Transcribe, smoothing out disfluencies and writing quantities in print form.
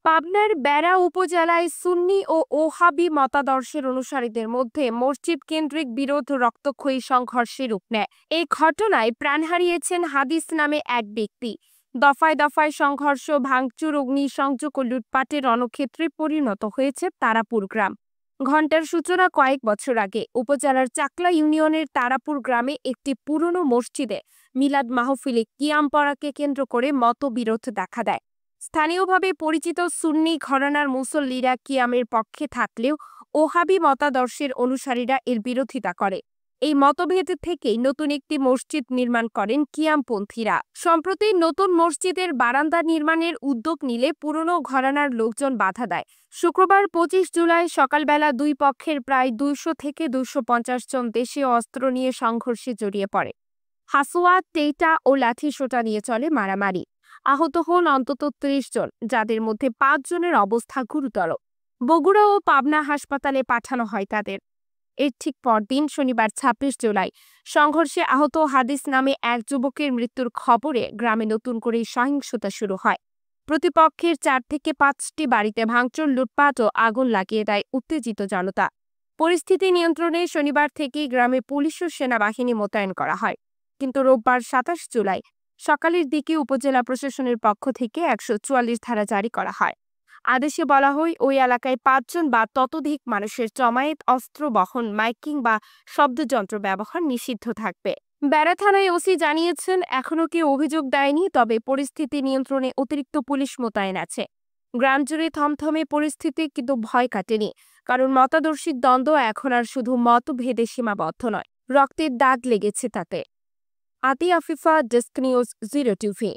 পাবনার বেড়া উপজেলায় সুন্নি ও ওহাবি মতাদর্শের অনুসারীদের মধ্যে মসজিদ কেন্দ্রিক বিরোধ রক্তক্ষয়ী সংঘর্ষে রূপ নেয়। এই ঘটনায় প্রাণ হারিয়েছেন হাদিস নামে এক ব্যক্তি। দফায় দফায় সংঘর্ষ, ভাঙচুর, অগ্নিসংযোগ ও লুটপাটের রণক্ষেত্রে পরিণত হয়েছে তারাপুর গ্রাম। ঘটনার সূচনা কয়েক বছর আগে উপজেলার চাকলা ইউনিয়নের তারাপুর গ্রামে একটি পুরনো মসজিদে মিলাদ মাহফিলে কিয়াম পড়াকে কেন্দ্র করে মতবিরোধ দেখা দেয়। স্থানীয়ভাবে পরিচিত সুন্নি ঘরানার মুসল্লিরা কিয়ামের পক্ষে থাকলেও ওহাবি মতাদর্শের অনুসারীরা এর বিরোধিতা করে। এই মতভেদ থেকেই নতুন একটি মসজিদ নির্মাণ করেন কিয়ামপন্থীরা। সম্প্রতি নতুন মসজিদের বারান্দা নির্মাণের উদ্যোগ নিলে পুরনো ঘরানার লোকজন বাধা দেয়। শুক্রবার ২৫ জুলাই সকালবেলা দুই পক্ষের প্রায় ২০০ থেকে ২৫০ জন দেশীয় অস্ত্র নিয়ে সংঘর্ষে জড়িয়ে পড়ে। হাসুয়া, টেইটা ও লাঠিসোঁটা নিয়ে চলে মারামারি। আহত হন অন্তত ৩০ জন, যাদের মধ্যে ৫ জনের অবস্থা গুরুতর। বগুড়া ও পাবনা হাসপাতালে পাঠানো হয় তাদের। এর ঠিক পরদিন শনিবার ২৬ জুলাই সংঘর্ষে আহত হাদিস নামে এক যুবকের মৃত্যুর খবরে গ্রামে নতুন করে সহিংসতা শুরু হয়। প্রতিপক্ষের ৪ থেকে ৫টি বাড়িতে ভাঙচুর, লুটপাট ও আগুন লাগিয়ে দেয় উত্তেজিত জনতা। পরিস্থিতি নিয়ন্ত্রণে শনিবার থেকেই গ্রামে পুলিশ ও সেনাবাহিনী মোতায়েন করা হয়। কিন্তু রোববার ২৭ জুলাই সকালের দিকে উপজেলা প্রশাসনের পক্ষ থেকে ১৪৪ ধারা জারি করা হয়। আদেশে বলা হয়, ওই এলাকায় ৫ জন বা ততোধিক মানুষের জমায়েত, অস্ত্র বহন, মাইকিং বা শব্দযন্ত্র ব্যবহার নিষিদ্ধ থাকবে। বেড়া থানায় ওসি জানিয়েছেন, এখনো কেউ অভিযোগ দেয়নি, তবে পরিস্থিতি নিয়ন্ত্রণে অতিরিক্ত পুলিশ মোতায়েন আছে। গ্রাম জুড়ে থমথমে পরিস্থিতি, কিন্তু ভয় কাটেনি, কারণ মতাদর্শিক দ্বন্দ্ব এখন আর শুধু মতভেদে সীমাবদ্ধ নয়, রক্তের দাগ লেগেছে তাতে। আতি আফিফা, ডেস্ক নিউজ, 0 টিভি।